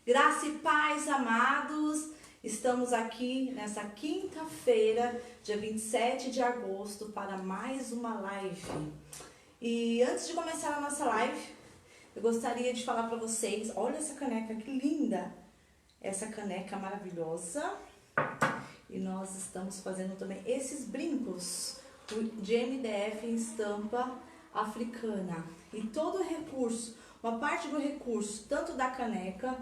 Graça e paz, amados. Estamos aqui nessa quinta-feira, dia 27 de agosto, para mais uma live. E antes de começar a nossa live, eu gostaria de falar para vocês, olha essa caneca que linda! Essa caneca maravilhosa. E nós estamos fazendo também esses brincos de MDF em estampa africana. E todo o recurso, uma parte do recurso, tanto da caneca,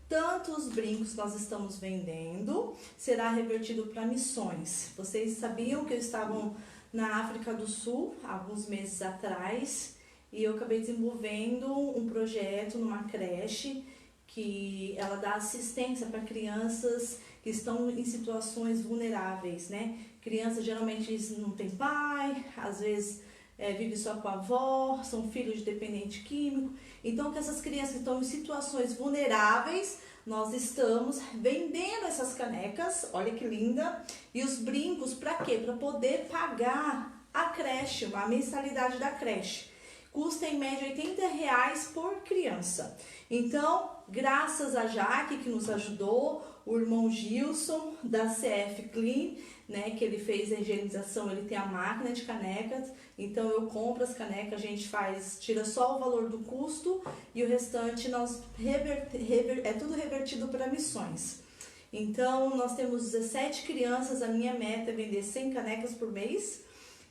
tanto os brincos que nós estamos vendendo, será revertido para missões. Vocês sabiam que eu estava na África do Sul, há alguns meses atrás, e eu acabei desenvolvendo um projeto numa creche que ela dá assistência para crianças que estão em situações vulneráveis, né? Crianças geralmente não têm pai, às vezes vive só com a avó, são filhos de dependente químico. Então, que essas crianças que estão em situações vulneráveis, nós estamos vendendo essas canecas, olha que linda, e os brincos, para quê? Para poder pagar a creche, a mensalidade da creche. Custa em média R$80 por criança. Então, graças a Jaque que nos ajudou, o irmão Gilson da CF Clean, né, que ele fez a higienização, ele tem a máquina de canecas, então eu compro as canecas, a gente tira só o valor do custo e o restante nós é tudo revertido para missões. Então nós temos 17 crianças, a minha meta é vender 100 canecas por mês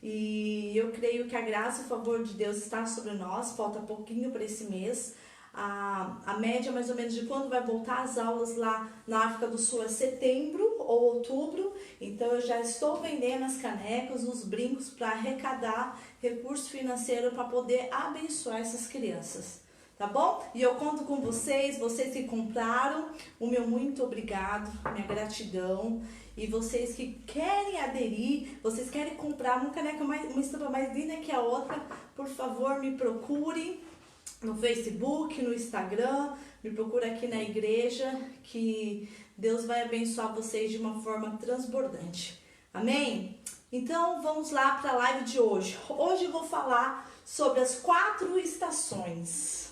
e eu creio que a graça e o favor de Deus está sobre nós, falta pouquinho para esse mês. A média mais ou menos de quando vai voltar as aulas lá na África do Sul é setembro ou outubro, então eu já estou vendendo as canecas, os brincos para arrecadar recurso financeiro para poder abençoar essas crianças, tá bom? E eu conto com vocês que compraram, o meu muito obrigado, minha gratidão, e vocês que querem aderir, vocês querem comprar uma caneca uma estampa mais linda que a outra, por favor me procurem no Facebook, no Instagram, me procura aqui na igreja, que Deus vai abençoar vocês de uma forma transbordante. Amém? Então vamos lá para a live de hoje. Hoje eu vou falar sobre as 4 estações.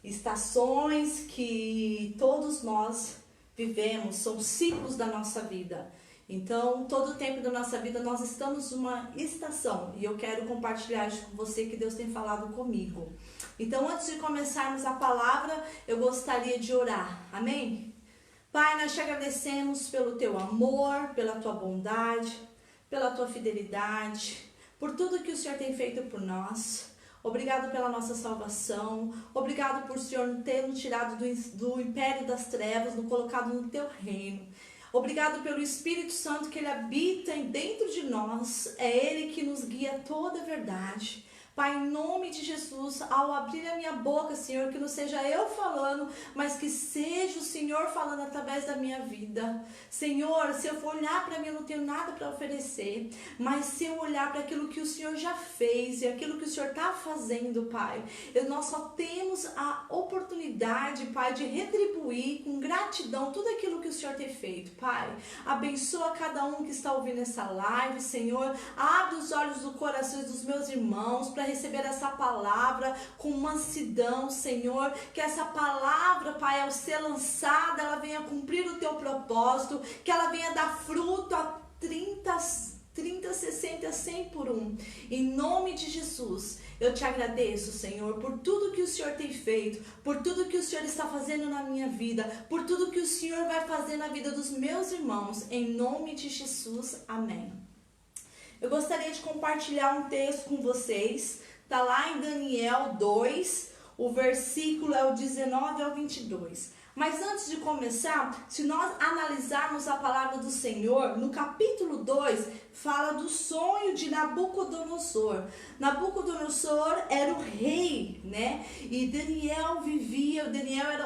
Estações que todos nós vivemos, são ciclos da nossa vida. Então, todo o tempo da nossa vida nós estamos numa estação e eu quero compartilhar isso com você que Deus tem falado comigo. Então, antes de começarmos a palavra, eu gostaria de orar. Amém? Pai, nós te agradecemos pelo teu amor, pela tua bondade, pela tua fidelidade, por tudo que o Senhor tem feito por nós. Obrigado pela nossa salvação, obrigado por o Senhor ter nos tirado do império das trevas, nos colocado no teu reino. Obrigado pelo Espírito Santo que Ele habita dentro de nós, é Ele que nos guia toda a verdade. Pai, em nome de Jesus, ao abrir a minha boca, Senhor, que não seja eu falando, mas que seja o Senhor falando através da minha vida. Senhor, se eu for olhar para mim, eu não tenho nada para oferecer, mas se eu olhar para aquilo que o Senhor já fez e aquilo que o Senhor está fazendo, Pai, nós só temos a oportunidade, Pai, de retribuir com gratidão tudo aquilo que o Senhor tem feito, Pai. Abençoa cada um que está ouvindo essa live, Senhor. Abre os olhos do coração dos meus irmãos para receber essa palavra com mansidão, Senhor, que essa palavra, Pai, ao ser lançada, ela venha cumprir o teu propósito, que ela venha dar fruto a 30, 60, 100 por 1. Em nome de Jesus, eu te agradeço, Senhor, por tudo que o Senhor tem feito, por tudo que o Senhor está fazendo na minha vida, por tudo que o Senhor vai fazer na vida dos meus irmãos, em nome de Jesus, amém. Eu gostaria de compartilhar um texto com vocês, está lá em Daniel 2, o versículo é o 19 ao 22. Mas antes de começar, se nós analisarmos a palavra do Senhor, no capítulo 2, fala do sonho de Nabucodonosor. Nabucodonosor era o rei, né? E Daniel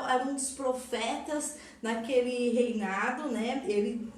era um dos profetas naquele reinado, né? Ele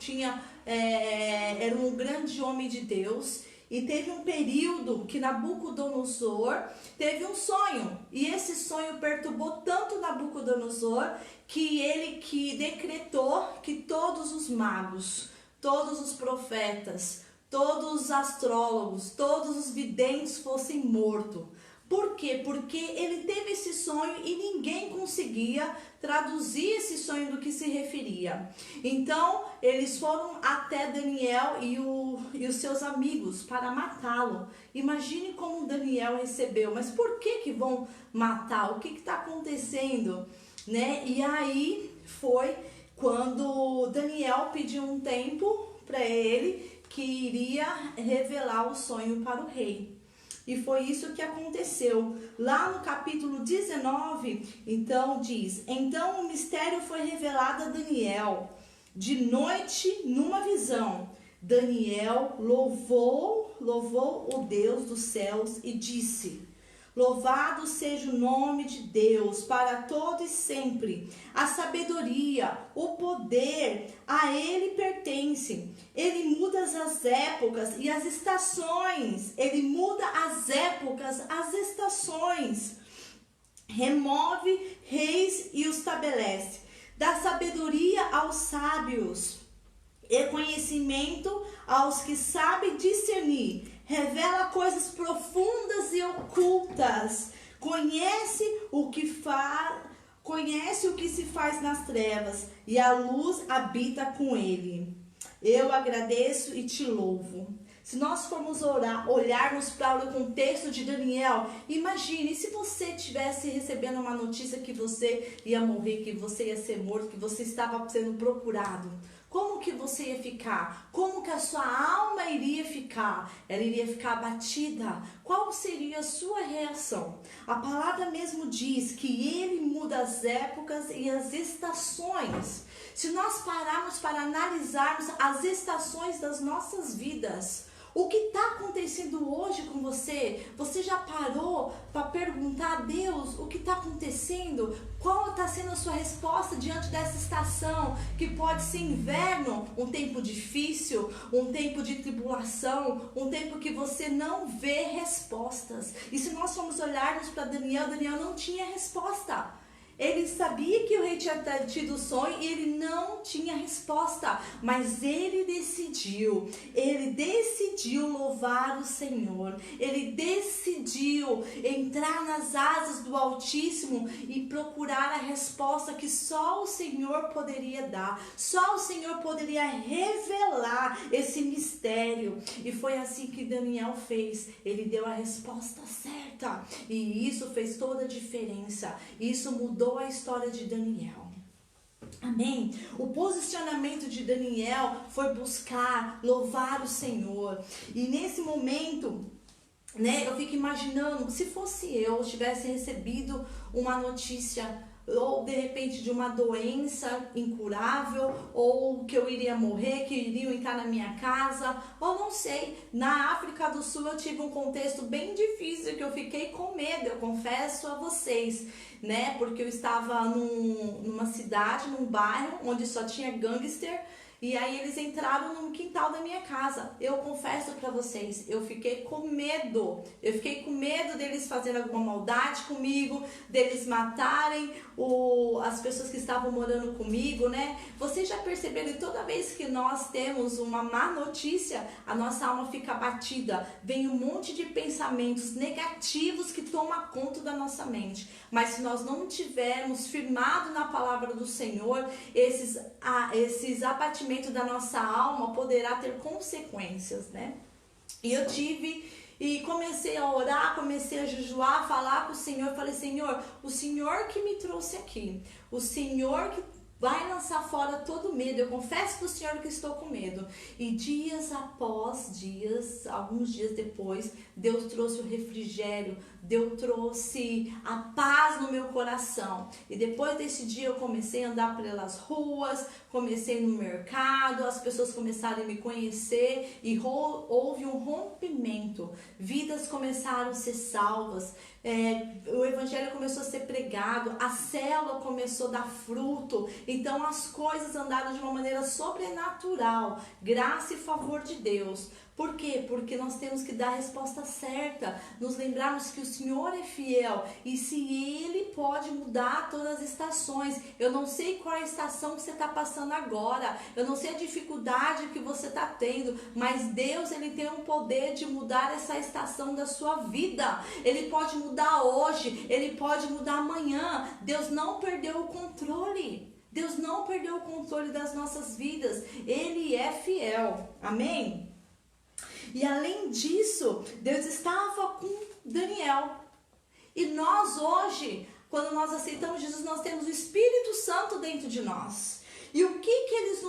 era um grande homem de Deus. E teve um período que Nabucodonosor teve um sonho. E esse sonho perturbou tanto Nabucodonosor que ele decretou que todos os magos, todos os profetas, todos os astrólogos, todos os videntes fossem mortos. Por quê? Porque ele teve esse sonho e ninguém conseguia traduzir esse sonho do que se referia. Então, eles foram até Daniel e os seus amigos para matá-lo. Imagine como Daniel recebeu, mas por que vão matar? O que está acontecendo? Né? E aí foi quando Daniel pediu um tempo para ele que iria revelar o sonho para o rei. E foi isso que aconteceu. Lá no capítulo 19, então diz: então o mistério foi revelado a Daniel de noite numa visão. Daniel louvou o Deus dos céus e disse: louvado seja o nome de Deus para todo e sempre. A sabedoria, o poder, a Ele pertence. Ele muda as épocas e as estações. Ele muda as épocas, as estações. Remove reis e os estabelece. Dá sabedoria aos sábios e conhecimento aos que sabem discernir. Revela coisas profundas e ocultas. Conhece o que se faz nas trevas, e a luz habita com ele. Eu agradeço e te louvo. Se nós formos olharmos para o contexto de Daniel, imagine se você estivesse recebendo uma notícia que você ia morrer, que você ia ser morto, que você estava sendo procurado. Como que você ia ficar? Como que a sua alma iria ficar? Ela iria ficar abatida? Qual seria a sua reação? A palavra mesmo diz que ele muda as épocas e as estações. Se nós pararmos para analisarmos as estações das nossas vidas, o que está acontecendo hoje com você? Você já parou para perguntar a Deus o que está acontecendo? Qual está sendo a sua resposta diante dessa estação? Que pode ser inverno, um tempo difícil, um tempo de tribulação, um tempo que você não vê respostas. E se nós formos olharmos para Daniel, Daniel não tinha resposta. Ele sabia que o rei tinha tido o sonho e ele não tinha resposta, mas ele decidiu louvar o Senhor, ele decidiu entrar nas asas do Altíssimo e procurar a resposta que só o Senhor poderia dar, só o Senhor poderia revelar esse mistério. E foi assim que Daniel fez, ele deu a resposta certa e isso fez toda a diferença, isso mudou a história de Daniel. Amém? O posicionamento de Daniel foi buscar, louvar o Senhor. E nesse momento, né, eu fico imaginando, se fosse eu tivesse recebido uma notícia ou de repente de uma doença incurável, ou que eu iria morrer, que iriam entrar na minha casa, ou não sei. Na África do Sul eu tive um contexto bem difícil, que eu fiquei com medo, eu confesso a vocês, né, porque eu estava numa cidade, num bairro, onde só tinha gangster, e aí eles entraram no quintal da minha casa. Eu confesso para vocês, eu fiquei com medo. Eu fiquei com medo deles fazerem alguma maldade comigo, deles matarem as pessoas que estavam morando comigo, né? Vocês já perceberam que toda vez que nós temos uma má notícia, a nossa alma fica abatida. Vem um monte de pensamentos negativos que tomam conta da nossa mente. Mas se nós não tivermos firmado na palavra do Senhor, esses abatimentos da nossa alma poderá ter consequências, né? E comecei a orar, comecei a jejuar, falar com o Senhor, falei: Senhor, o Senhor que me trouxe aqui, o Senhor que vai lançar fora todo medo. Eu confesso para o Senhor que estou com medo. E dias após dias, alguns dias depois, Deus trouxe o refrigério, Deus trouxe a paz no meu coração. E depois desse dia eu comecei a andar pelas ruas, comecei no mercado, as pessoas começaram a me conhecer e houve um rompimento. Vidas começaram a ser salvas. O evangelho começou a ser pregado, a célula começou a dar fruto, então as coisas andaram de uma maneira sobrenatural, graça e favor de Deus. Por quê? Porque nós temos que dar a resposta certa, nos lembrarmos que o Senhor é fiel e se Ele pode mudar todas as estações. Eu não sei qual é a estação que você está passando agora, eu não sei a dificuldade que você está tendo, mas Deus, Ele tem o poder de mudar essa estação da sua vida. Ele pode mudar hoje, Ele pode mudar amanhã. Deus não perdeu o controle. Deus não perdeu o controle das nossas vidas. Ele é fiel. Amém? E além disso, Deus estava com Daniel. E nós hoje, quando nós aceitamos Jesus, nós temos o Espírito Santo dentro de nós. E o que Ele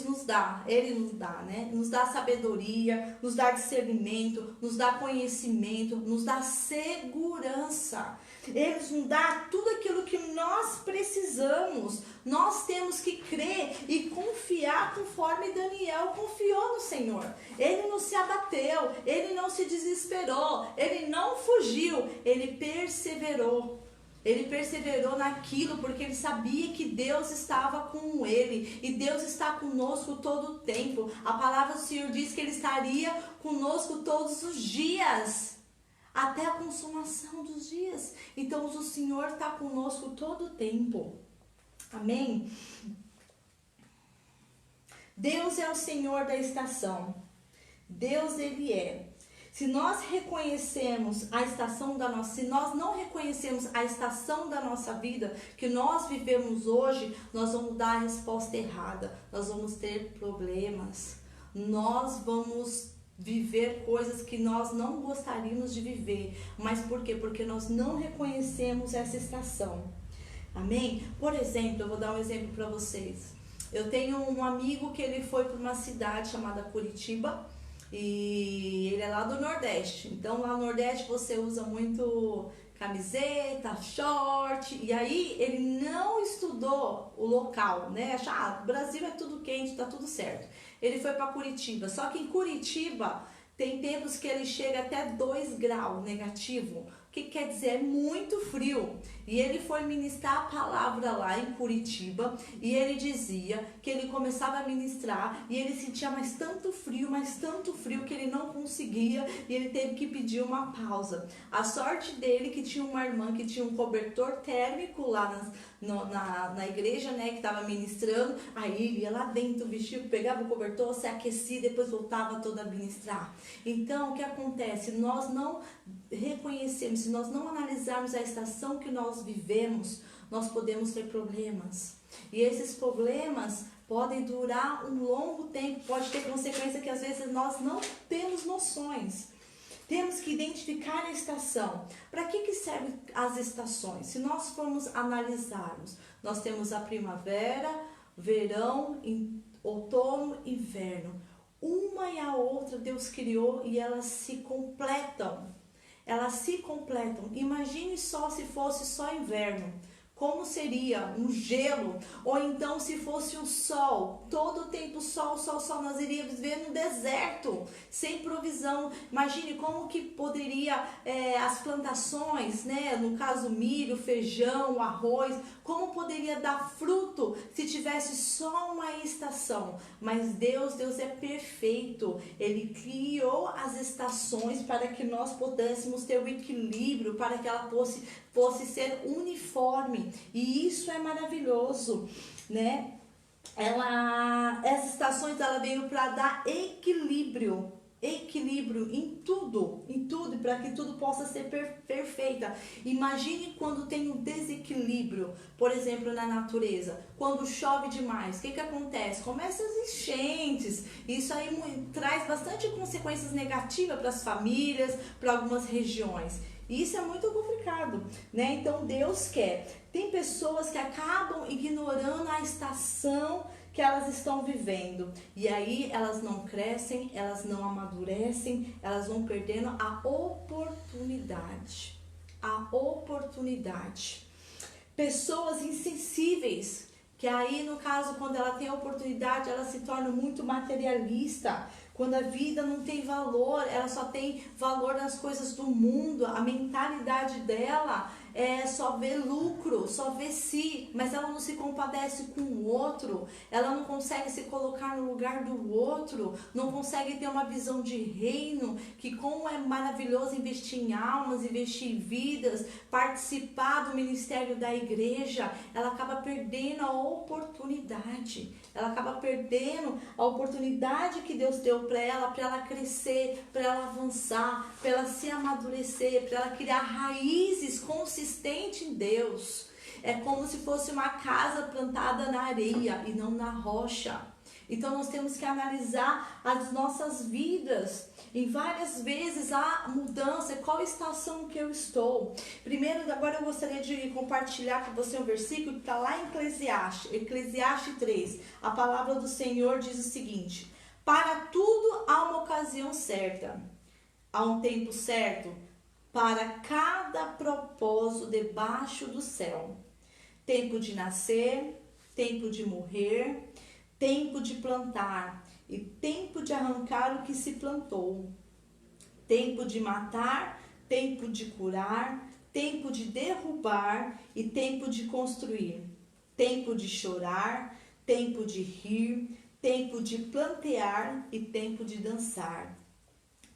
nos dá, né? Nos dá sabedoria, nos dá discernimento, nos dá conhecimento, nos dá segurança. Ele nos dá tudo aquilo que nós precisamos. Nós temos que crer e confiar conforme Daniel confiou no Senhor. Ele não se abateu, ele não se desesperou, ele não fugiu, ele perseverou. Ele perseverou naquilo porque ele sabia que Deus estava com ele. E Deus está conosco todo o tempo. A palavra do Senhor diz que Ele estaria conosco todos os dias. Até a consumação dos dias. Então o Senhor está conosco todo o tempo. Amém? Deus é o Senhor da estação. Deus, Ele é. Se nós reconhecemos a estação da nossa, se nós não reconhecemos a estação da nossa vida que nós vivemos hoje, nós vamos dar a resposta errada. Nós vamos ter problemas. Nós vamos viver coisas que nós não gostaríamos de viver. Mas por quê? Porque nós não reconhecemos essa estação. Amém? Por exemplo, eu vou dar um exemplo para vocês. Eu tenho um amigo que ele foi para uma cidade chamada Curitiba. E ele é lá do Nordeste. Então lá no Nordeste você usa muito camiseta, short. E aí ele não estudou o local, né? Achar, o Brasil é tudo quente, tá tudo certo. Ele foi para Curitiba. Só que em Curitiba tem tempos que ele chega até 2 graus negativo. O que quer dizer? É muito frio. E ele foi ministrar a palavra lá em Curitiba. E ele dizia que ele começava a ministrar. E ele sentia mais tanto frio que ele não conseguia. E ele teve que pedir uma pausa. A sorte dele que tinha uma irmã que tinha um cobertor térmico lá na igreja, né? Que estava ministrando. Aí ele ia lá dentro, vestia, pegava o cobertor, se aquecia e depois voltava toda a ministrar. Então, o que acontece? Nós não reconhecemos, se nós não analisarmos a estação que nós vivemos, nós podemos ter problemas. E esses problemas podem durar um longo tempo, pode ter consequência que às vezes nós não temos noções. Temos que identificar a estação. Para que servem as estações? Se nós formos analisarmos, nós temos a primavera, verão, outono, inverno. Uma e a outra Deus criou e elas se completam. Elas se completam. Imagine só se fosse só inverno. Como seria um gelo? Ou então se fosse o sol, todo o tempo sol, nós iríamos viver no deserto, sem provisão. Imagine como que poderia as plantações, né? No caso milho, feijão, arroz, como poderia dar fruto se tivesse só uma estação. Mas Deus é perfeito. Ele criou as estações para que nós pudéssemos ter o equilíbrio, para que ela fosse ser uniforme. E isso é maravilhoso, né? Essas estações ela veio para dar equilíbrio em tudo, para que tudo possa ser perfeita. Imagine quando tem um desequilíbrio, por exemplo, na natureza, quando chove demais, o que acontece? Começa as enchentes, isso aí traz bastante consequências negativas para as famílias, para algumas regiões. Isso é muito complicado, né? Então Deus quer. Tem pessoas que acabam ignorando a estação que elas estão vivendo. E aí elas não crescem, elas não amadurecem, elas vão perdendo a oportunidade. A oportunidade. Pessoas insensíveis, que aí no caso quando ela tem a oportunidade, ela se torna muito materialista. Quando a vida não tem valor, ela só tem valor nas coisas do mundo, a mentalidade dela só vê lucro, só vê si, mas ela não se compadece com o outro, ela não consegue se colocar no lugar do outro, não consegue ter uma visão de reino, que como é maravilhoso investir em almas, investir em vidas, participar do ministério da igreja, ela acaba perdendo a oportunidade. Ela acaba perdendo a oportunidade que Deus deu para ela crescer, para ela avançar, para ela se amadurecer, para ela criar raízes consistentes em Deus. É como se fosse uma casa plantada na areia e não na rocha. Então nós temos que analisar as nossas vidas. Em várias vezes há mudança. Qual estação que eu estou? Primeiro, agora eu gostaria de compartilhar com você um versículo que está lá em Eclesiastes 3. A palavra do Senhor diz o seguinte: para tudo há uma ocasião certa, há um tempo certo para cada propósito debaixo do céu. Tempo de nascer, tempo de morrer, tempo de plantar e tempo de arrancar o que se plantou, tempo de matar, tempo de curar, tempo de derrubar e tempo de construir, tempo de chorar, tempo de rir, tempo de plantear e tempo de dançar,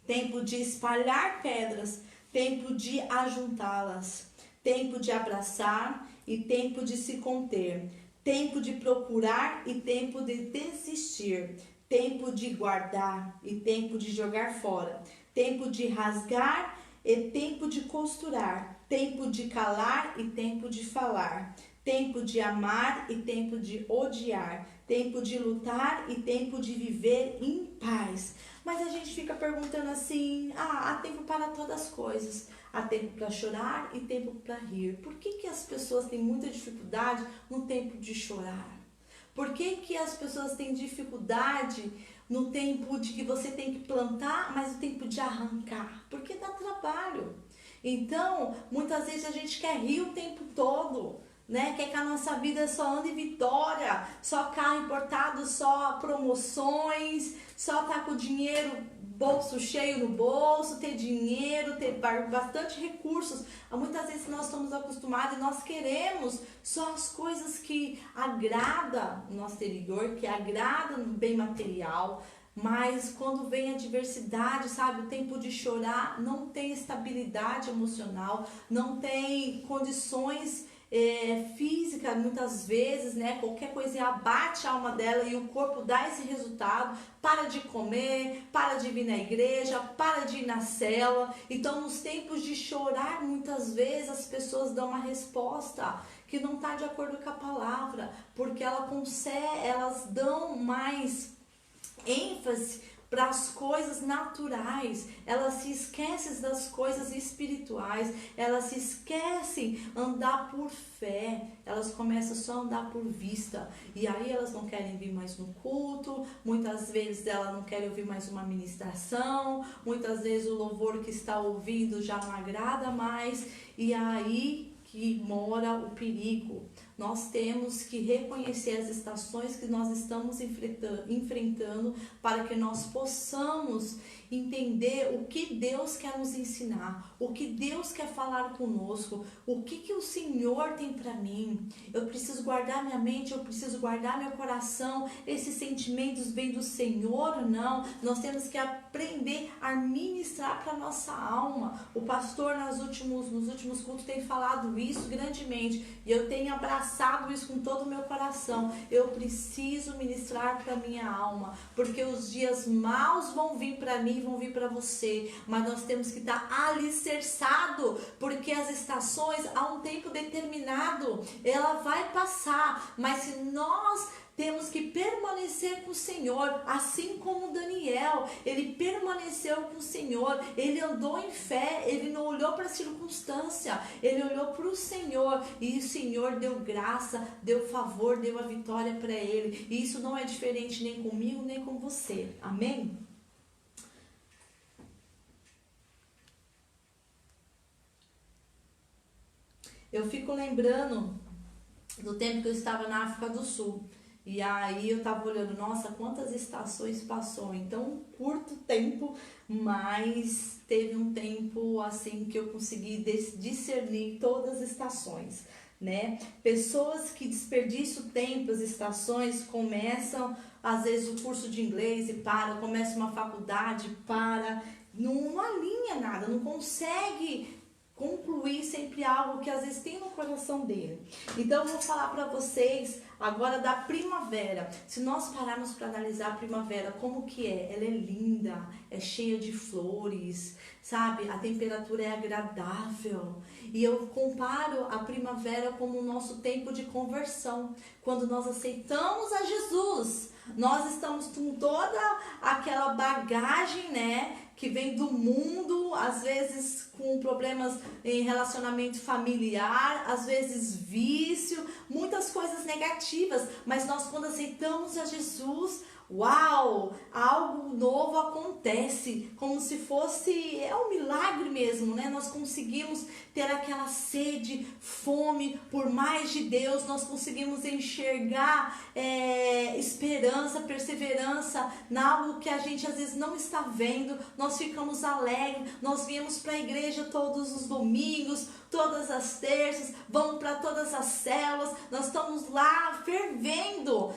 tempo de espalhar pedras, tempo de ajuntá-las, tempo de abraçar e tempo de se conter, tempo de procurar e tempo de desistir, tempo de guardar e tempo de jogar fora, tempo de rasgar e tempo de costurar, tempo de calar e tempo de falar, tempo de amar e tempo de odiar, tempo de lutar e tempo de viver em paz. Mas a gente fica perguntando assim, há tempo para todas as coisas. Há tempo para chorar e tempo para rir. Por que as pessoas têm muita dificuldade no tempo de chorar? Por que as pessoas têm dificuldade no tempo de que você tem que plantar, mas no tempo de arrancar? Porque dá trabalho. Então, muitas vezes a gente quer rir o tempo todo, né? Quer que a nossa vida só ande em vitória, só carro importado, só promoções, só tá com o dinheiro, bolso cheio no bolso, ter dinheiro, ter bastante recursos. Muitas vezes nós estamos acostumados e nós queremos só as coisas que agradam o nosso exterior, que agradam no bem material. Mas quando vem a adversidade, sabe, o tempo de chorar, não tem estabilidade emocional, não tem condições física, muitas vezes, né? Qualquer coisinha abate a alma dela e o corpo dá esse resultado. Para de comer, para de vir na igreja, para de ir na célula. Então, nos tempos de chorar, muitas vezes as pessoas dão uma resposta que não está de acordo com a palavra, porque elas dão mais ênfase para as coisas naturais, elas se esquecem das coisas espirituais, elas se esquecem andar por fé, elas começam só a andar por vista, e aí elas não querem vir mais no culto, muitas vezes elas não querem ouvir mais uma ministração, muitas vezes o louvor que está ouvindo já não agrada mais, e aí que mora o perigo. Nós temos que reconhecer as estações que nós estamos enfrentando para que nós possamos entender o que Deus quer nos ensinar, o que Deus quer falar conosco, o que o Senhor tem para mim. Eu preciso guardar minha mente, eu preciso guardar meu coração. Esses sentimentos vêm do Senhor ou não? Nós temos que aprender a ministrar para nossa alma. O pastor nos últimos cultos tem falado isso grandemente e eu tenho abraçado isso com todo o meu coração. Eu preciso ministrar para minha alma, porque os dias maus vão vir para mim, vão vir para você, mas nós temos que estar alicerçado, porque as estações há um tempo determinado, ela vai passar, mas se nós temos que permanecer com o Senhor, assim como Daniel, ele permaneceu com o Senhor, ele andou em fé, ele não olhou para a circunstância, ele olhou para o Senhor, e o Senhor deu graça, deu favor, deu a vitória para ele, e isso não é diferente nem comigo, nem com você, amém? Eu fico lembrando do tempo que eu estava na África do Sul. E aí eu tava olhando, nossa, quantas estações passou em tão curto tempo, mas teve um tempo assim que eu consegui discernir todas as estações, né? Pessoas que desperdiçam tempo, as estações, começam às vezes o curso de inglês e para, começa uma faculdade, para, não alinha nada, não consegue concluir sempre algo que às vezes tem no coração dele. Então eu vou falar para vocês agora da primavera. Se nós pararmos para analisar a primavera, como que é? Ela é linda, é cheia de flores, sabe? A temperatura é agradável. E eu comparo a primavera como o nosso tempo de conversão. Quando nós aceitamos a Jesus, nós estamos com toda aquela bagagem, né, que vem do mundo, às vezes com problemas em relacionamento familiar, às vezes vício, muitas coisas negativas, mas nós quando aceitamos a Jesus, uau, algo novo acontece, como se fosse, é um milagre mesmo, né? Nós conseguimos ter aquela sede, fome por mais de Deus, nós conseguimos enxergar esperança, perseverança, na algo que a gente às vezes não está vendo, nós ficamos alegres, nós viemos para a igreja todos os domingos, todas as terças, vamos para todas as células, nós estamos lá fervendo,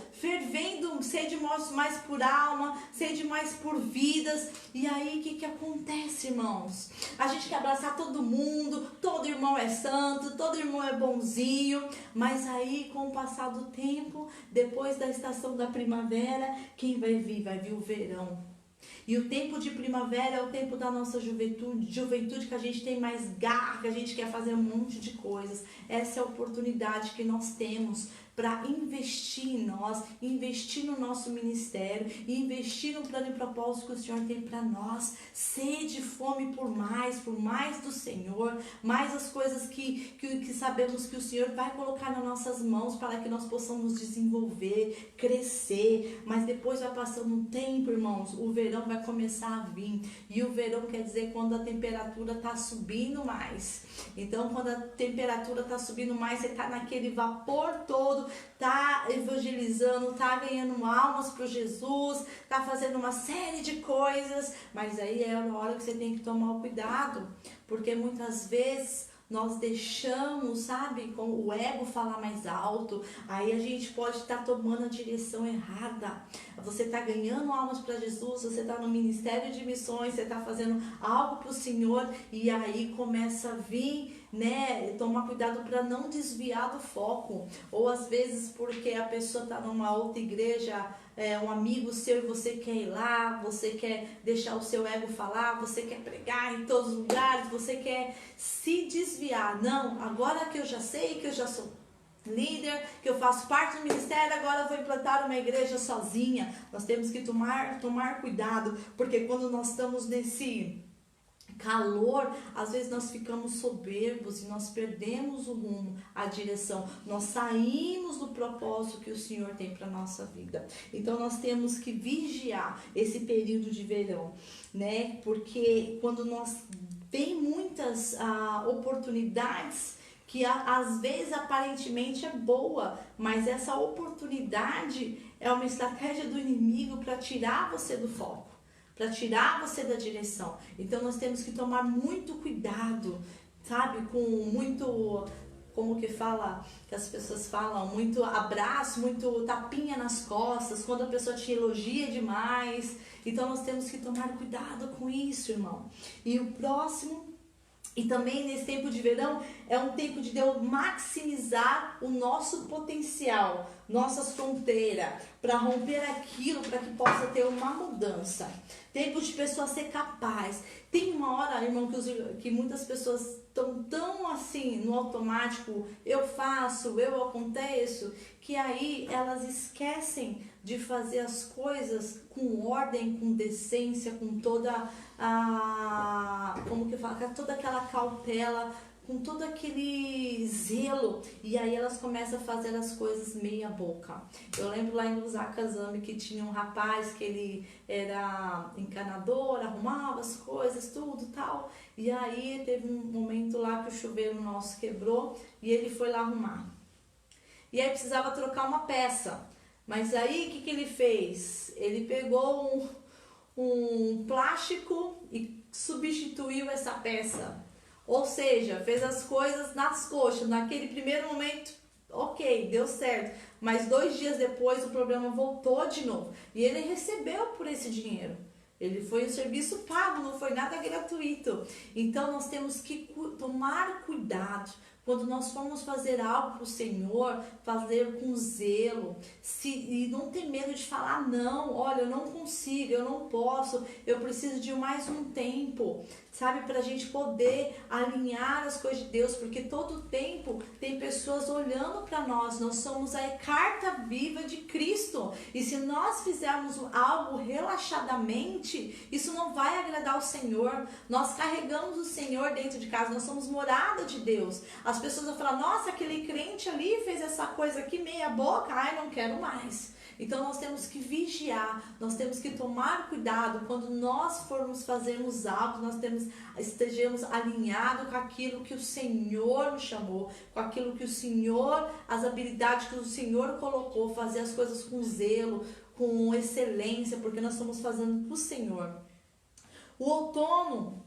sede mais por alma, sede mais por vidas. E aí o que acontece, irmãos? A gente quer abraçar todo mundo, todo irmão é santo, todo irmão é bonzinho, mas aí com o passar do tempo, depois da estação da primavera, quem vai vir? Vai vir o verão. E o tempo de primavera é o tempo da nossa juventude que a gente tem mais garra, que a gente quer fazer um monte de coisas. Essa é a oportunidade que nós temos para investir em nós, investir no nosso ministério, investir no plano e propósito que o Senhor tem para nós. Sede, fome por mais do Senhor, mais as coisas que sabemos que o Senhor vai colocar nas nossas mãos para que nós possamos desenvolver, crescer. Mas depois vai passando um tempo, irmãos, o verão vai começar a vir. E o verão quer dizer quando a temperatura está subindo mais. Então, quando a temperatura está subindo mais, você está naquele vapor todo, tá evangelizando, tá ganhando almas para Jesus, tá fazendo uma série de coisas, mas aí é uma hora que você tem que tomar o cuidado, porque muitas vezes nós deixamos, sabe, com o ego falar mais alto, aí a gente pode estar tomando a direção errada. Você está ganhando almas para Jesus, você está no ministério de missões, você está fazendo algo para o Senhor, e aí começa a vir, né, tomar cuidado para não desviar do foco, ou às vezes porque a pessoa está numa outra igreja, um amigo seu, e você quer ir lá, você quer deixar o seu ego falar, você quer pregar em todos os lugares, você quer se desviar. Não, agora que eu já sei, que eu já sou líder, que eu faço parte do ministério, agora eu vou implantar uma igreja sozinha. Nós temos que tomar cuidado, porque quando nós estamos nesse calor, às vezes nós ficamos soberbos e nós perdemos o rumo, a direção, nós saímos do propósito que o Senhor tem para nossa vida. Então nós temos que vigiar esse período de verão, né? Porque quando nós tem muitas oportunidades que às vezes aparentemente é boa, mas essa oportunidade é uma estratégia do inimigo para tirar você do foco, para tirar você da direção. Então nós temos que tomar muito cuidado, sabe, com muito, como que fala, que as pessoas falam, muito abraço, muito tapinha nas costas, quando a pessoa te elogia demais. Então nós temos que tomar cuidado com isso, irmão. E o próximo, e também nesse tempo de verão, é um tempo de Deus maximizar o nosso potencial, nossas fronteiras, para romper aquilo, para que possa ter uma mudança. Tempo de pessoa ser capaz. Tem uma hora, irmão, que muitas pessoas estão tão assim, no automático, eu faço, eu aconteço, que aí elas esquecem de fazer as coisas com ordem, com decência, com toda toda aquela cautela, com todo aquele zelo, e aí elas começam a fazer as coisas meia boca. Eu lembro lá em Usacazame que tinha um rapaz que ele era encanador, arrumava as coisas, tudo tal, e aí teve um momento lá que o chuveiro nosso quebrou e ele foi lá arrumar. E aí precisava trocar uma peça. Mas aí, o que ele fez? Ele pegou um plástico e substituiu essa peça. Ou seja, fez as coisas nas coxas. Naquele primeiro momento, ok, deu certo. Mas 2 dias depois o problema voltou de novo. E ele recebeu por esse dinheiro. Ele foi um serviço pago, não foi nada gratuito. Então nós temos que tomar cuidado. Quando nós formos fazer algo para o Senhor, fazer com zelo, e não ter medo de falar, não, olha, eu não consigo, eu não posso, eu preciso de mais um tempo, sabe, para a gente poder alinhar as coisas de Deus, porque todo tempo tem pessoas olhando para nós, nós somos a carta viva de Cristo, e se nós fizermos algo relaxadamente, isso não vai agradar ao Senhor. Nós carregamos o Senhor dentro de casa, nós somos morada de Deus. As pessoas vão falar, nossa, aquele crente ali fez essa coisa aqui meia boca, ai, não quero mais. Então nós temos que vigiar, nós temos que tomar cuidado quando nós formos fazermos algo, estejamos alinhados com aquilo que o Senhor nos chamou, com aquilo que o Senhor, as habilidades que o Senhor colocou, fazer as coisas com zelo, com excelência, porque nós estamos fazendo para o Senhor. O outono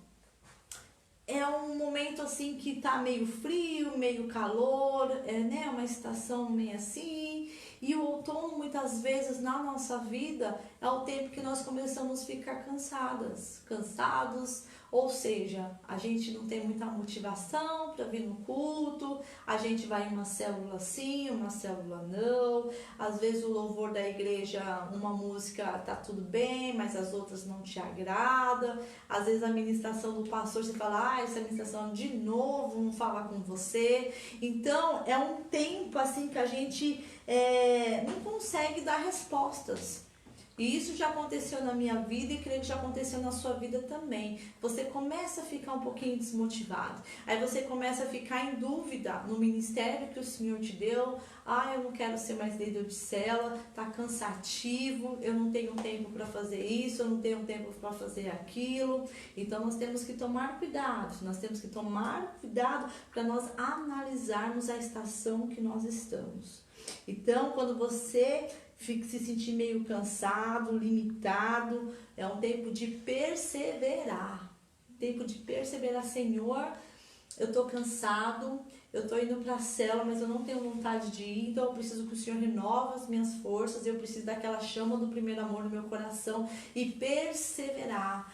é um momento assim que tá meio frio, meio calor, né? Uma estação meio assim. E o outono, muitas vezes, na nossa vida, é o tempo que nós começamos a ficar cansados, ou seja, a gente não tem muita motivação para vir no culto, a gente vai em uma célula sim, uma célula não, às vezes o louvor da igreja, uma música tá tudo bem, mas as outras não te agradam, às vezes a ministração do pastor, você fala, essa ministração de novo, vamos falar com você. Então, é um tempo assim que a gente não consegue dar respostas. E isso já aconteceu na minha vida e creio que já aconteceu na sua vida também. Você começa a ficar um pouquinho desmotivado. Aí você começa a ficar em dúvida no ministério que o Senhor te deu. Eu não quero ser mais líder de célula, tá cansativo, eu não tenho tempo para fazer isso, eu não tenho tempo para fazer aquilo. Então nós temos que tomar cuidado. Nós temos que tomar cuidado para nós analisarmos a estação que nós estamos. Então, quando você se sentir meio cansado, limitado, é um tempo de perseverar. Tempo de perseverar, Senhor, eu tô cansado, eu tô indo para a célula, mas eu não tenho vontade de ir, então eu preciso que o Senhor renove as minhas forças, eu preciso daquela chama do primeiro amor no meu coração e perseverar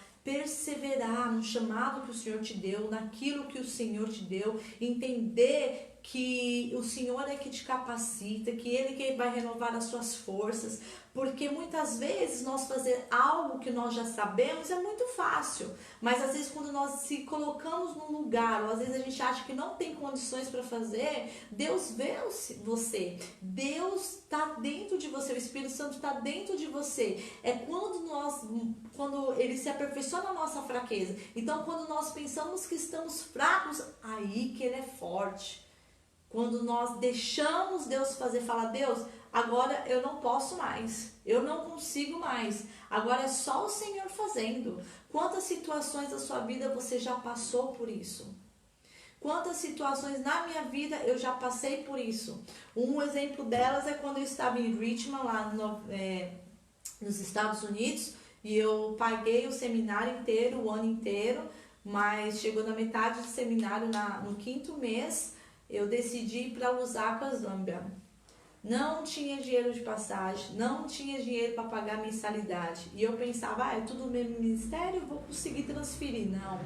no chamado que o Senhor te deu, naquilo que o Senhor te deu, entender que o Senhor é que te capacita, que Ele que vai renovar as suas forças, porque muitas vezes nós fazer algo que nós já sabemos é muito fácil, mas às vezes quando nós se colocamos num lugar, ou às vezes a gente acha que não tem condições para fazer, Deus vê você, Deus está dentro de você, o Espírito Santo está dentro de você, é quando Ele se aperfeiçoa na nossa fraqueza. Então quando nós pensamos que estamos fracos, aí que Ele é forte. Quando nós deixamos Deus fazer, falar, Deus, agora eu não posso mais, eu não consigo mais, agora é só o Senhor fazendo. Quantas situações da sua vida você já passou por isso? Quantas situações na minha vida eu já passei por isso? Um exemplo delas é quando eu estava em Richmond, lá nos Estados Unidos, e eu paguei o seminário inteiro, o ano inteiro, mas chegou na metade do seminário, no 5º mês, eu decidi ir para Lusaka, Zâmbia. Não tinha dinheiro de passagem, não tinha dinheiro para pagar mensalidade. E eu pensava, é tudo o mesmo ministério, vou conseguir transferir. Não,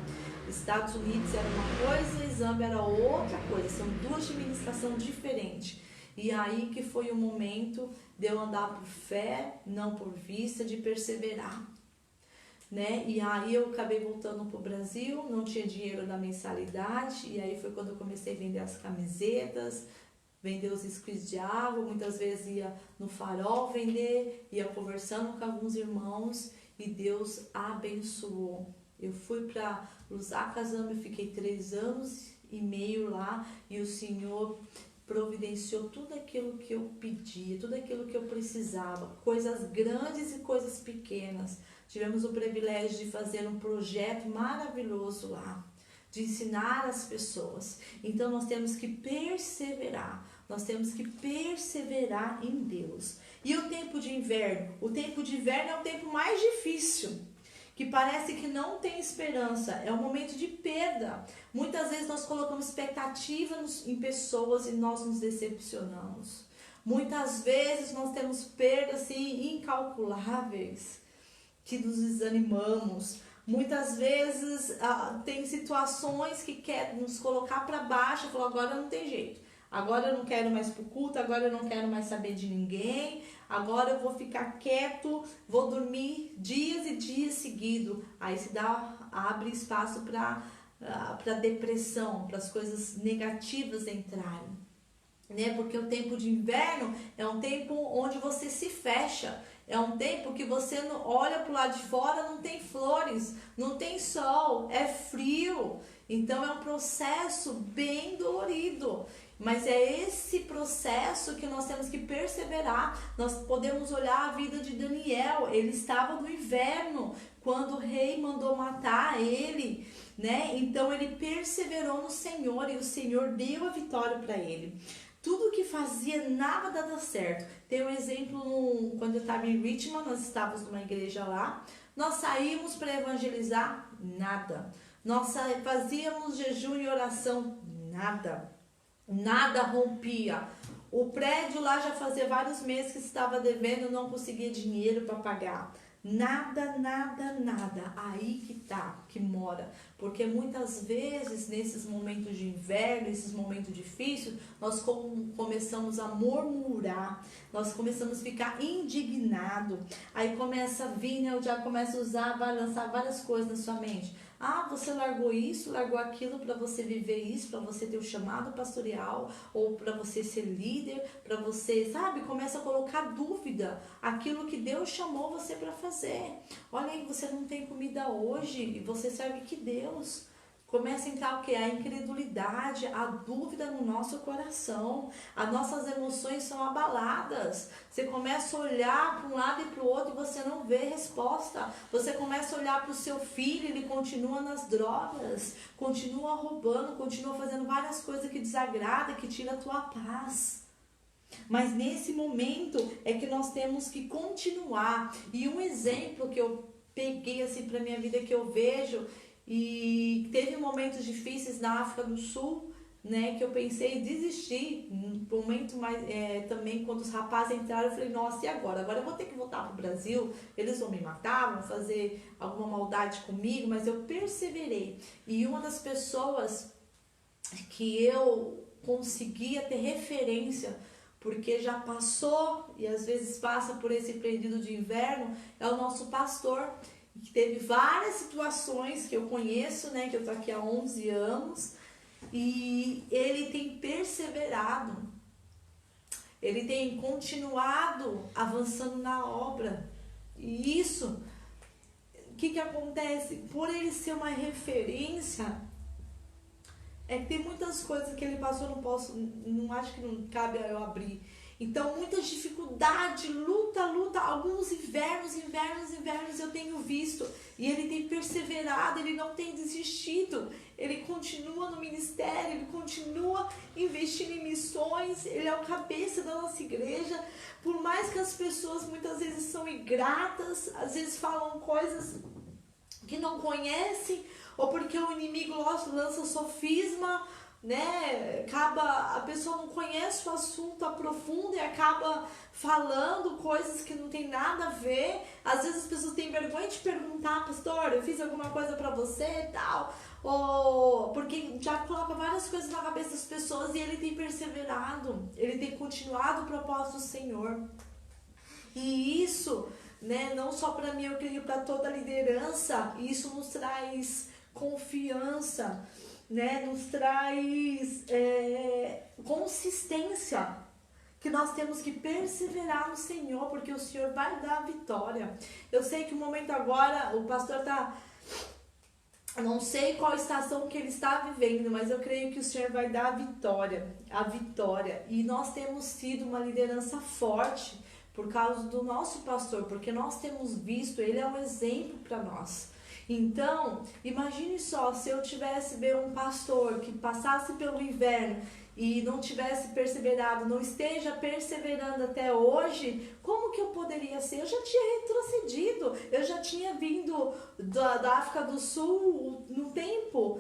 Estados Unidos era uma coisa e Zâmbia era outra coisa. São 2 administrações diferentes. E aí que foi o momento de eu andar por fé, não por vista, de perseverar. Né? E aí eu acabei voltando pro Brasil, não tinha dinheiro da mensalidade, e aí foi quando eu comecei a vender as camisetas, vender os squeeze de água, muitas vezes ia no Farol vender, ia conversando com alguns irmãos, e Deus abençoou. Eu fui para Lusaka, Zâmbia, fiquei 3 anos e meio lá, e o Senhor providenciou tudo aquilo que eu pedia, tudo aquilo que eu precisava, coisas grandes e coisas pequenas. Tivemos o privilégio de fazer um projeto maravilhoso lá, de ensinar as pessoas. Então nós temos que perseverar em Deus. E o tempo de inverno? O tempo de inverno é o tempo mais difícil, que parece que não tem esperança, é um momento de perda. Muitas vezes nós colocamos expectativa em pessoas e nós nos decepcionamos. Muitas vezes nós temos perdas assim, incalculáveis, que nos desanimamos. Muitas vezes tem situações que querem nos colocar para baixo e falar, agora não tem jeito. Agora eu não quero mais pro culto, agora eu não quero mais saber de ninguém, agora eu vou ficar quieto, vou dormir dias e dias seguidos. Aí se abre espaço para depressão, para as coisas negativas entrarem. Né? Porque o tempo de inverno é um tempo onde você se fecha. É um tempo que você não olha para o lado de fora, não tem flores, não tem sol, é frio. Então é um processo bem dolorido. Mas é esse processo que nós temos que perseverar. Nós podemos olhar a vida de Daniel. Ele estava no inverno quando o rei mandou matar ele, né? Então ele perseverou no Senhor e o Senhor deu a vitória para ele. Tudo que fazia, nada dava certo. Tem um exemplo, quando eu estava em Richmond, nós estávamos numa igreja lá, nós saímos para evangelizar, nada. Nós fazíamos jejum e oração, nada. Nada rompia. O prédio lá já fazia vários meses que estava devendo, não conseguia dinheiro para pagar. Nada, nada, nada. Aí que tá, que mora. Porque muitas vezes, nesses momentos de inverno, esses momentos difíceis, nós começamos a murmurar, nós começamos a ficar indignados. Aí começa a vir, né, o diabo começa a usar, vai lançar várias coisas na sua mente. Ah, você largou isso, largou aquilo para você viver isso, para você ter o chamado pastoral, ou para você ser líder, para você, sabe? Começa a colocar dúvida, aquilo que Deus chamou você para fazer. Olha aí, você não tem comida hoje e você serve que Deus. Começa a entrar o quê? A incredulidade, a dúvida no nosso coração. As nossas emoções são abaladas. Você começa a olhar para um lado e para o outro e você não vê resposta. Você começa a olhar para o seu filho, ele continua nas drogas, continua roubando, continua fazendo várias coisas que desagradam, que tiram a tua paz. Mas nesse momento é que nós temos que continuar. E um exemplo que eu peguei assim para minha vida, que eu vejo, e teve momentos difíceis na África do Sul, né, que eu pensei em desistir. Um momento mais, também quando os rapazes entraram, eu falei, nossa, e agora? Agora eu vou ter que voltar para o Brasil, eles vão me matar, vão fazer alguma maldade comigo, mas eu perseverei. E uma das pessoas que eu conseguia ter referência, porque já passou e às vezes passa por esse período de inverno, é o nosso pastor, que teve várias situações que eu conheço, né, que eu tô aqui há 11 anos, e ele tem perseverado, ele tem continuado avançando na obra. E isso, o que acontece? Por ele ser uma referência, é que tem muitas coisas que ele passou, não acho que não cabe eu abrir. Então, muitas dificuldades, luta, alguns invernos eu tenho visto. E ele tem perseverado, ele não tem desistido. Ele continua no ministério, ele continua investindo em missões. Ele é o cabeça da nossa igreja. Por mais que as pessoas muitas vezes são ingratas, às vezes falam coisas que não conhecem, ou porque o inimigo lança sofisma, né? A pessoa não conhece o assunto, aprofunda e acaba falando coisas que não tem nada a ver. Às vezes as pessoas têm vergonha de perguntar, pastor, eu fiz alguma coisa pra você e tal, ou porque já coloca várias coisas na cabeça das pessoas. E ele tem perseverado, ele tem continuado o propósito do Senhor. E isso, né, não só para mim, eu creio para toda a liderança, isso nos traz confiança, né, nos traz consistência, que nós temos que perseverar no Senhor, porque o Senhor vai dar a vitória. Eu sei que o momento agora, o pastor está, não sei qual estação que ele está vivendo, mas eu creio que o Senhor vai dar a vitória, e nós temos sido uma liderança forte por causa do nosso pastor, porque nós temos visto, ele é um exemplo para nós. Então, imagine só, se eu tivesse um pastor que passasse pelo inverno e não tivesse perseverado, não esteja perseverando até hoje, como que eu poderia ser? Eu já tinha retrocedido, eu já tinha vindo da África do Sul num tempo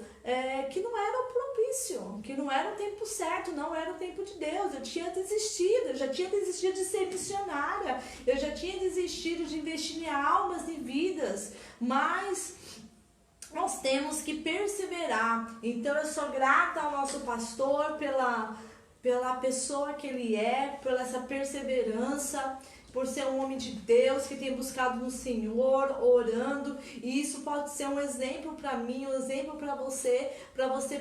que não era o propício, que não era o tempo certo, não era o tempo de Deus. Eu tinha desistido, eu já tinha desistido de ser missionária, eu já tinha desistido de investir em almas e vidas, mas nós temos que perseverar. Então eu sou grata ao nosso pastor pela pessoa que ele é, por essa perseverança, por ser um homem de Deus que tem buscado no Senhor, orando, e isso pode ser um exemplo para mim, um exemplo para você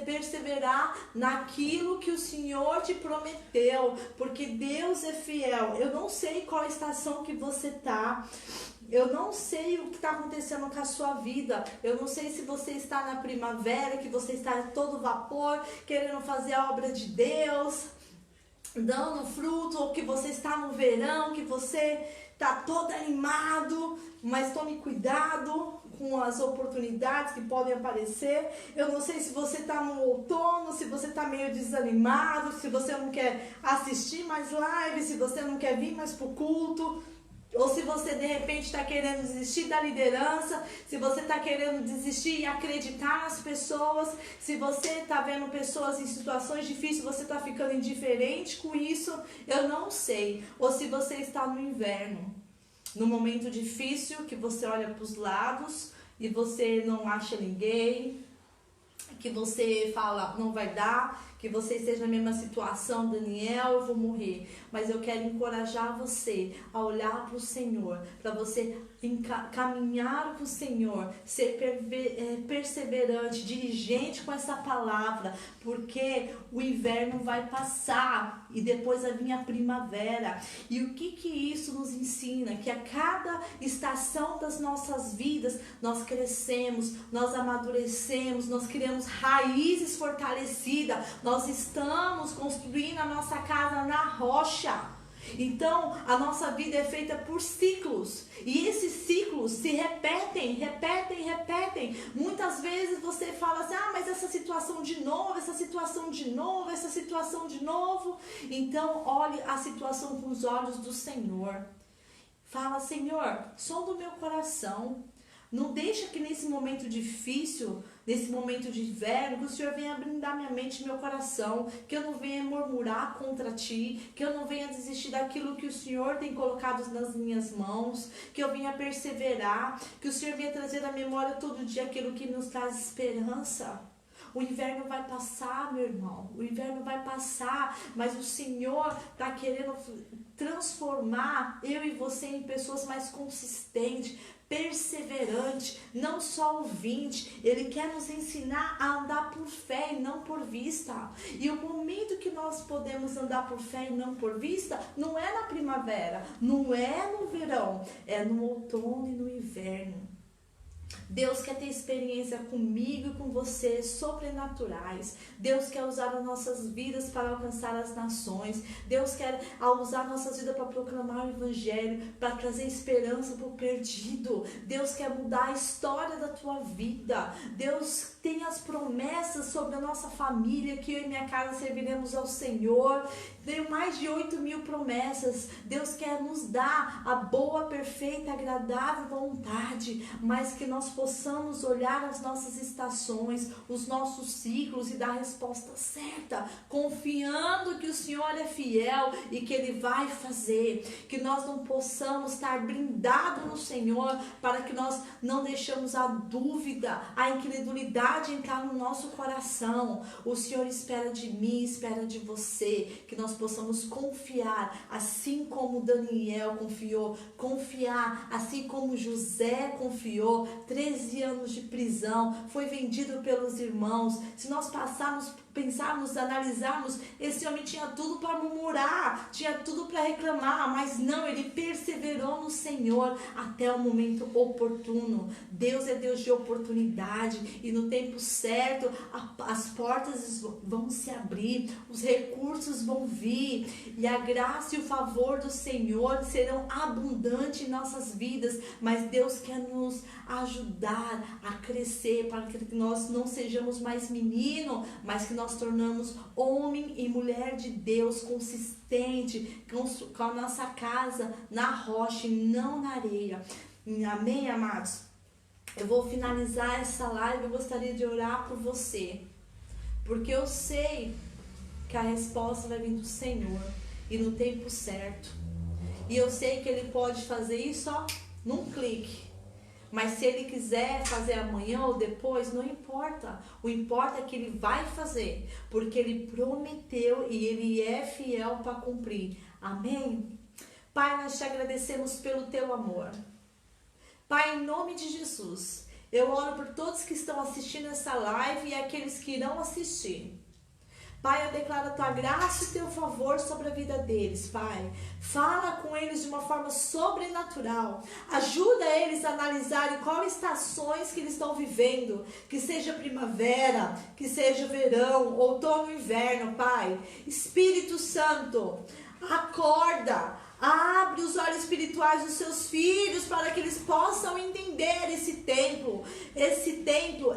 perseverar naquilo que o Senhor te prometeu, porque Deus é fiel. Eu não sei qual estação que você está, eu não sei o que está acontecendo com a sua vida. Eu não sei se você está na primavera, que você está a todo vapor, querendo fazer a obra de Deus, dando fruto, ou que você está no verão, que você está todo animado, mas tome cuidado com as oportunidades que podem aparecer. Eu não sei se você está no outono, se você está meio desanimado, se você não quer assistir mais live, se você não quer vir mais para o culto, ou se você de repente está querendo desistir da liderança, se você está querendo desistir e acreditar nas pessoas, se você está vendo pessoas em situações difíceis, você está ficando indiferente com isso, eu não sei. Ou se você está no inverno, no momento difícil que você olha para os lados e você não acha ninguém, que você fala não vai dar, que você esteja na mesma situação, Daniel, eu vou morrer. Mas eu quero encorajar você a olhar para o Senhor, para você caminhar com o Senhor, ser perseverante, diligente com essa palavra, porque o inverno vai passar e depois vai vir a primavera. E o que isso nos ensina? Que a cada estação das nossas vidas nós crescemos, nós amadurecemos, nós criamos raízes fortalecidas, nós estamos construindo a nossa casa na rocha. Então, a nossa vida é feita por ciclos. E esses ciclos se repetem. Muitas vezes você fala assim, mas essa situação de novo. Então, olhe a situação com os olhos do Senhor. Fala, Senhor, sonda o meu coração. Não deixa que nesse momento difícil, nesse momento de inverno, que o Senhor venha brindar minha mente e meu coração, que eu não venha murmurar contra Ti, que eu não venha desistir daquilo que o Senhor tem colocado nas minhas mãos, que eu venha perseverar, que o Senhor venha trazer à memória todo dia aquilo que nos traz esperança. O inverno vai passar, meu irmão, o inverno vai passar, mas o Senhor está querendo transformar eu e você em pessoas mais consistentes, perseverante, não só ouvinte. Ele quer nos ensinar a andar por fé e não por vista. E o momento que nós podemos andar por fé e não por vista não é na primavera, não é no verão, é no outono e no inverno. Deus quer ter experiência comigo e com você, sobrenaturais. Deus quer usar as nossas vidas para alcançar as nações. Deus quer usar nossas vidas para proclamar o Evangelho, para trazer esperança para o perdido. Deus quer mudar a história da tua vida. Deus tem as promessas sobre a nossa família, que eu e minha casa serviremos ao Senhor. Tem mais de 8.000 promessas. Deus quer nos dar a boa, perfeita, agradável vontade, mas que nós possamos olhar as nossas estações, os nossos ciclos e dar a resposta certa, confiando que o Senhor é fiel e que Ele vai fazer. Que nós não possamos estar blindados no Senhor, para que nós não deixemos a dúvida, a incredulidade entrar no nosso coração. O Senhor espera de mim, espera de você, que nós possamos confiar, assim como Daniel confiou, confiar, assim como José confiou. 13 anos de prisão, foi vendido pelos irmãos. Se nós pensarmos, analisarmos, esse homem tinha tudo para murmurar, tinha tudo para reclamar, mas não, ele perseverou no Senhor até o momento oportuno. Deus é Deus de oportunidade, e no tempo certo as portas vão se abrir, os recursos vão vir, e a graça e o favor do Senhor serão abundantes em nossas vidas. Mas Deus quer nos ajudar a crescer, para que nós não sejamos mais menino, mas que nós nós tornamos homem e mulher de Deus consistente, com a nossa casa na rocha e não na areia. Amém, amados? Eu vou finalizar essa live, eu gostaria de orar por você, porque eu sei que a resposta vai vir do Senhor e no tempo certo. E eu sei que Ele pode fazer isso num clique. Mas se Ele quiser fazer amanhã ou depois, não importa. O importa é que Ele vai fazer, porque Ele prometeu e Ele é fiel para cumprir. Amém? Pai, nós te agradecemos pelo Teu amor. Pai, em nome de Jesus, eu oro por todos que estão assistindo essa live e aqueles que irão assistir. Pai, eu declaro a Tua graça e o Teu favor sobre a vida deles, Pai. Fala com eles de uma forma sobrenatural. Ajuda eles a analisarem quais estações que eles estão vivendo. Que seja primavera, que seja verão, outono e inverno, Pai. Espírito Santo, acorda. Abre os olhos espirituais dos seus filhos para que eles possam entender esse tempo,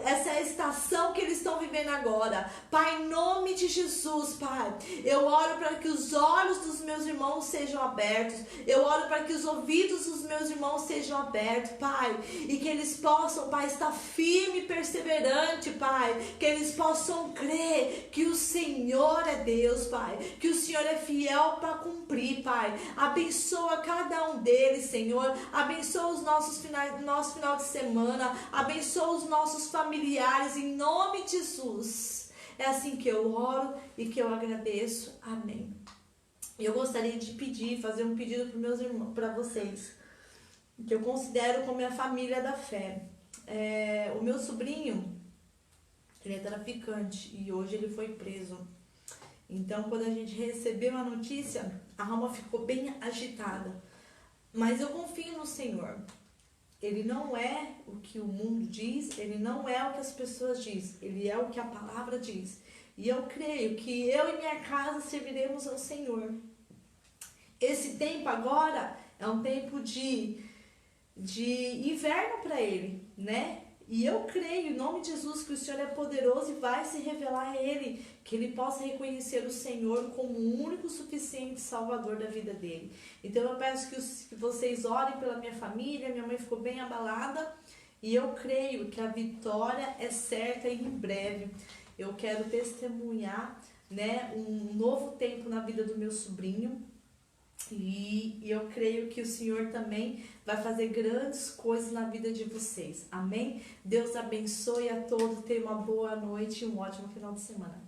essa estação que eles estão vivendo agora. Pai, em nome de Jesus, Pai, eu oro para que os olhos dos meus irmãos sejam abertos, eu oro para que os ouvidos dos meus irmãos sejam abertos, Pai, e que eles possam, Pai, estar firme e perseverante, Pai, que eles possam crer que o Senhor é Deus, Pai, que o Senhor é fiel para cumprir, Pai. Abençoa cada um deles, Senhor. Abençoa os nosso final de semana. Abençoa os nossos familiares, em nome de Jesus. É assim que eu oro e que eu agradeço. Amém. Eu gostaria de fazer um pedido para meus irmãos, para vocês, que eu considero como minha família da fé. O meu sobrinho, ele é traficante e hoje ele foi preso. Então, quando a gente recebeu a notícia, a alma ficou bem agitada. Mas eu confio no Senhor. Ele não é o que o mundo diz, ele não é o que as pessoas dizem, ele é o que a palavra diz. E eu creio que eu e minha casa serviremos ao Senhor. Esse tempo agora é um tempo de inverno para ele, né? E eu creio, em nome de Jesus, que o Senhor é poderoso e vai se revelar a ele, que ele possa reconhecer o Senhor como o único suficiente Salvador da vida dele. Então eu peço que vocês orem pela minha família. Minha mãe ficou bem abalada e eu creio que a vitória é certa e em breve. Eu quero testemunhar, né, um novo tempo na vida do meu sobrinho. E eu creio que o Senhor também vai fazer grandes coisas na vida de vocês. Amém? Deus abençoe a todos. Tenha uma boa noite e um ótimo final de semana.